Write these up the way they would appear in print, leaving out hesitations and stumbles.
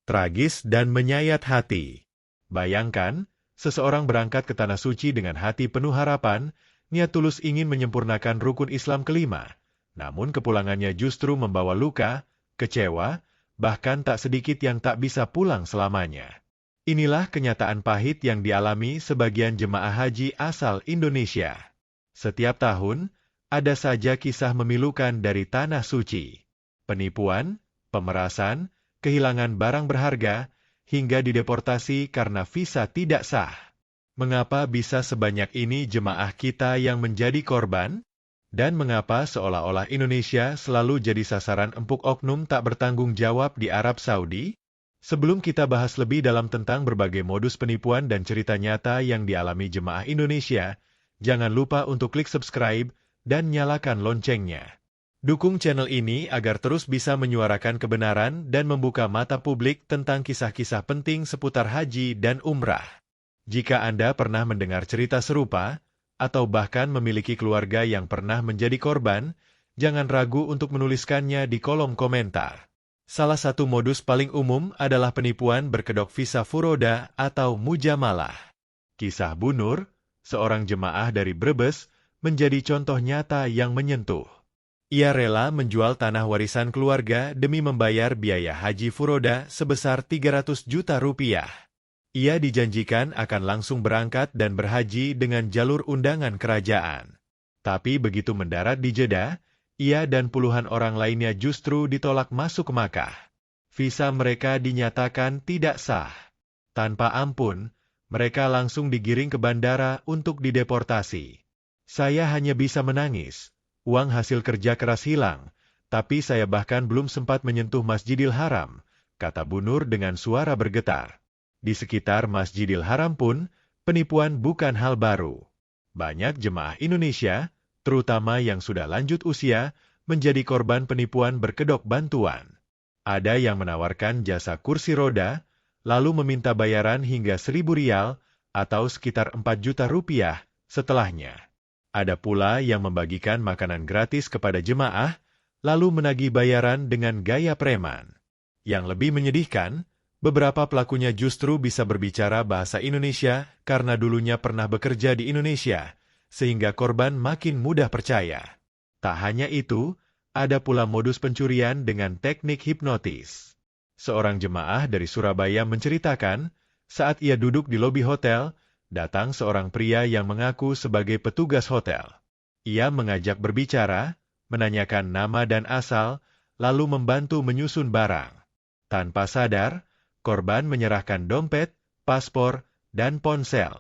tragis dan menyayat hati. Bayangkan, seseorang berangkat ke Tanah Suci dengan hati penuh harapan, niat tulus ingin menyempurnakan rukun Islam kelima, namun kepulangannya justru membawa luka, kecewa, bahkan tak sedikit yang tak bisa pulang selamanya. Inilah kenyataan pahit yang dialami sebagian jemaah haji asal Indonesia. Setiap tahun, ada saja kisah memilukan dari Tanah Suci. Penipuan, pemerasan, kehilangan barang berharga, hingga dideportasi karena visa tidak sah. Mengapa bisa sebanyak ini jemaah kita yang menjadi korban? Dan mengapa seolah-olah Indonesia selalu jadi sasaran empuk oknum tak bertanggung jawab di Arab Saudi? Sebelum kita bahas lebih dalam tentang berbagai modus penipuan dan cerita nyata yang dialami jemaah Indonesia, jangan lupa untuk klik subscribe dan nyalakan loncengnya. Dukung channel ini agar terus bisa menyuarakan kebenaran dan membuka mata publik tentang kisah-kisah penting seputar haji dan umrah. Jika Anda pernah mendengar cerita serupa, atau bahkan memiliki keluarga yang pernah menjadi korban, jangan ragu untuk menuliskannya di kolom komentar. Salah satu modus paling umum adalah penipuan berkedok visa furoda atau mujamalah. Kisah Bu Nur, seorang jemaah dari Brebes, menjadi contoh nyata yang menyentuh. Ia rela menjual tanah warisan keluarga demi membayar biaya haji furoda sebesar 300 juta rupiah. Ia dijanjikan akan langsung berangkat dan berhaji dengan jalur undangan kerajaan. Tapi begitu mendarat di Jeddah, ia dan puluhan orang lainnya justru ditolak masuk ke Makkah. Visa mereka dinyatakan tidak sah. Tanpa ampun, mereka langsung digiring ke bandara untuk dideportasi. Saya hanya bisa menangis. Uang hasil kerja keras hilang, tapi saya bahkan belum sempat menyentuh Masjidil Haram, kata Bu Nur dengan suara bergetar. Di sekitar Masjidil Haram pun, penipuan bukan hal baru. Banyak jemaah Indonesia, terutama yang sudah lanjut usia, menjadi korban penipuan berkedok bantuan. Ada yang menawarkan jasa kursi roda, lalu meminta bayaran hingga 1.000 rial, atau sekitar 4 juta rupiah, setelahnya. Ada pula yang membagikan makanan gratis kepada jemaah, lalu menagih bayaran dengan gaya preman. Yang lebih menyedihkan, beberapa pelakunya justru bisa berbicara bahasa Indonesia karena dulunya pernah bekerja di Indonesia, sehingga korban makin mudah percaya. Tak hanya itu, ada pula modus pencurian dengan teknik hipnotis. Seorang jemaah dari Surabaya menceritakan, saat ia duduk di lobi hotel, datang seorang pria yang mengaku sebagai petugas hotel. Ia mengajak berbicara, menanyakan nama dan asal, lalu membantu menyusun barang. Tanpa sadar, korban menyerahkan dompet, paspor, dan ponsel.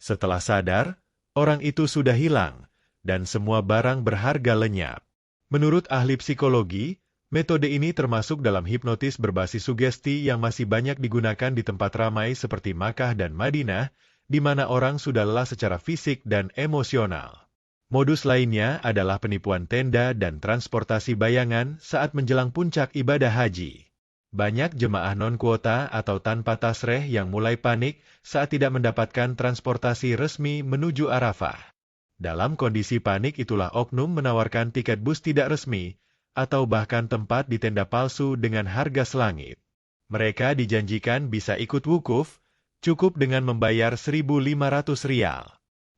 Setelah sadar, orang itu sudah hilang, dan semua barang berharga lenyap. Menurut ahli psikologi, metode ini termasuk dalam hipnotis berbasis sugesti yang masih banyak digunakan di tempat ramai seperti Makkah dan Madinah, di mana orang sudah lelah secara fisik dan emosional. Modus lainnya adalah penipuan tenda dan transportasi bayangan saat menjelang puncak ibadah haji. Banyak jemaah non-kuota atau tanpa tasreh yang mulai panik saat tidak mendapatkan transportasi resmi menuju Arafah. Dalam kondisi panik itulah oknum menawarkan tiket bus tidak resmi, atau bahkan tempat di tenda palsu dengan harga selangit. Mereka dijanjikan bisa ikut wukuf, cukup dengan membayar 1.500 rial.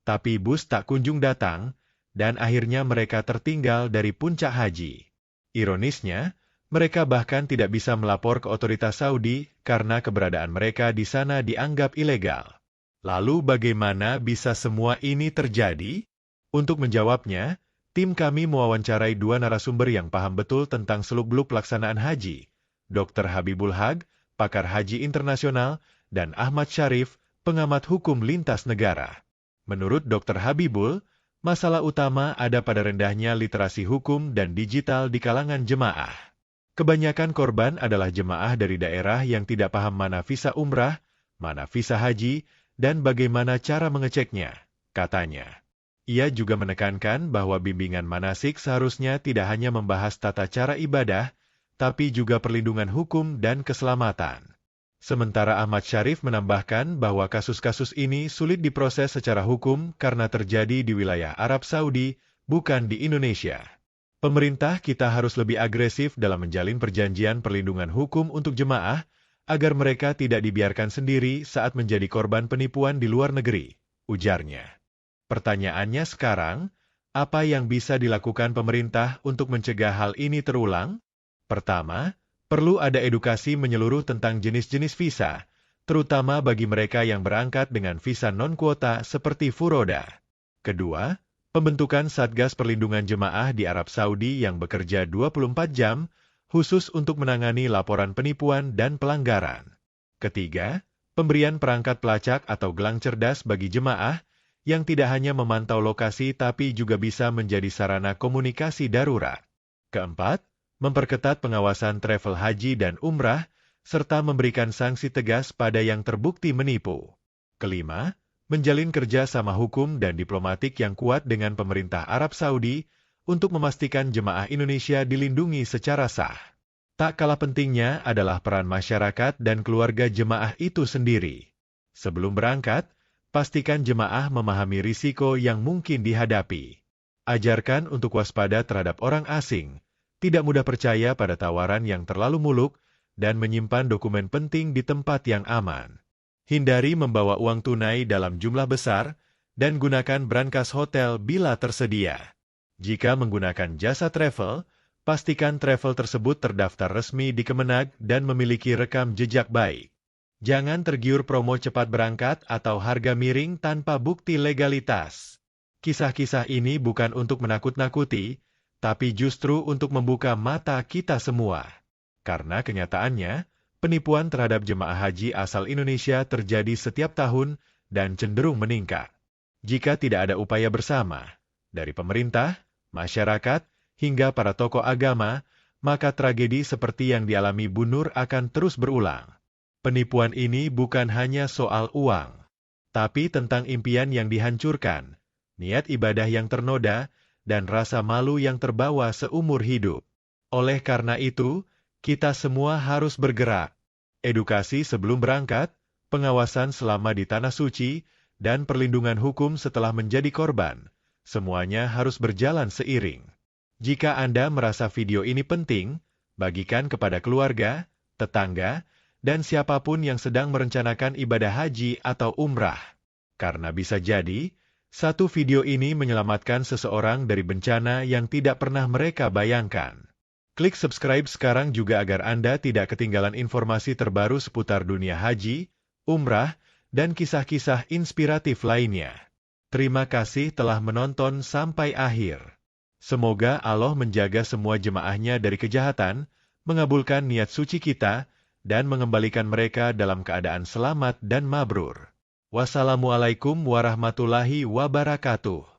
Tapi bus tak kunjung datang, dan akhirnya mereka tertinggal dari puncak haji. Ironisnya, mereka bahkan tidak bisa melapor ke otoritas Saudi karena keberadaan mereka di sana dianggap ilegal. Lalu bagaimana bisa semua ini terjadi? Untuk menjawabnya, tim kami mewawancarai dua narasumber yang paham betul tentang seluk-beluk pelaksanaan haji, Dr. Habibul Haq, pakar haji internasional, dan Ahmad Syarif, pengamat hukum lintas negara. Menurut Dr. Habibul, masalah utama ada pada rendahnya literasi hukum dan digital di kalangan jemaah. Kebanyakan korban adalah jemaah dari daerah yang tidak paham mana visa umrah, mana visa haji, dan bagaimana cara mengeceknya, katanya. Ia juga menekankan bahwa bimbingan manasik seharusnya tidak hanya membahas tata cara ibadah, tapi juga perlindungan hukum dan keselamatan. Sementara Ahmad Syarif menambahkan bahwa kasus-kasus ini sulit diproses secara hukum karena terjadi di wilayah Arab Saudi, bukan di Indonesia. Pemerintah kita harus lebih agresif dalam menjalin perjanjian perlindungan hukum untuk jemaah, agar mereka tidak dibiarkan sendiri saat menjadi korban penipuan di luar negeri, ujarnya. Pertanyaannya sekarang, apa yang bisa dilakukan pemerintah untuk mencegah hal ini terulang? Pertama, perlu ada edukasi menyeluruh tentang jenis-jenis visa, terutama bagi mereka yang berangkat dengan visa non-kuota seperti Furoda. Kedua, pembentukan Satgas Perlindungan Jemaah di Arab Saudi yang bekerja 24 jam, khusus untuk menangani laporan penipuan dan pelanggaran. Ketiga, pemberian perangkat pelacak atau gelang cerdas bagi jemaah yang tidak hanya memantau lokasi tapi juga bisa menjadi sarana komunikasi darurat. Keempat, memperketat pengawasan travel haji dan umrah, serta memberikan sanksi tegas pada yang terbukti menipu. Kelima, menjalin kerja sama hukum dan diplomatik yang kuat dengan pemerintah Arab Saudi untuk memastikan jemaah Indonesia dilindungi secara sah. Tak kalah pentingnya adalah peran masyarakat dan keluarga jemaah itu sendiri. Sebelum berangkat, pastikan jemaah memahami risiko yang mungkin dihadapi. Ajarkan untuk waspada terhadap orang asing, tidak mudah percaya pada tawaran yang terlalu muluk, dan menyimpan dokumen penting di tempat yang aman. Hindari membawa uang tunai dalam jumlah besar, dan gunakan brankas hotel bila tersedia. Jika menggunakan jasa travel, pastikan travel tersebut terdaftar resmi di Kemenag dan memiliki rekam jejak baik. Jangan tergiur promo cepat berangkat atau harga miring tanpa bukti legalitas. Kisah-kisah ini bukan untuk menakut-nakuti, tapi justru untuk membuka mata kita semua. Karena kenyataannya, penipuan terhadap jemaah haji asal Indonesia terjadi setiap tahun dan cenderung meningkat. Jika tidak ada upaya bersama, dari pemerintah, masyarakat, hingga para tokoh agama, maka tragedi seperti yang dialami Bu Nur akan terus berulang. Penipuan ini bukan hanya soal uang, tapi tentang impian yang dihancurkan, niat ibadah yang ternoda, dan rasa malu yang terbawa seumur hidup. Oleh karena itu, kita semua harus bergerak. Edukasi sebelum berangkat, pengawasan selama di Tanah Suci, dan perlindungan hukum setelah menjadi korban. Semuanya harus berjalan seiring. Jika Anda merasa video ini penting, bagikan kepada keluarga, tetangga, dan siapapun yang sedang merencanakan ibadah haji atau umrah. Karena bisa jadi, satu video ini menyelamatkan seseorang dari bencana yang tidak pernah mereka bayangkan. Klik subscribe sekarang juga agar Anda tidak ketinggalan informasi terbaru seputar dunia haji, umrah, dan kisah-kisah inspiratif lainnya. Terima kasih telah menonton sampai akhir. Semoga Allah menjaga semua jemaahnya dari kejahatan, mengabulkan niat suci kita, dan mengembalikan mereka dalam keadaan selamat dan mabrur. Wassalamualaikum warahmatullahi wabarakatuh.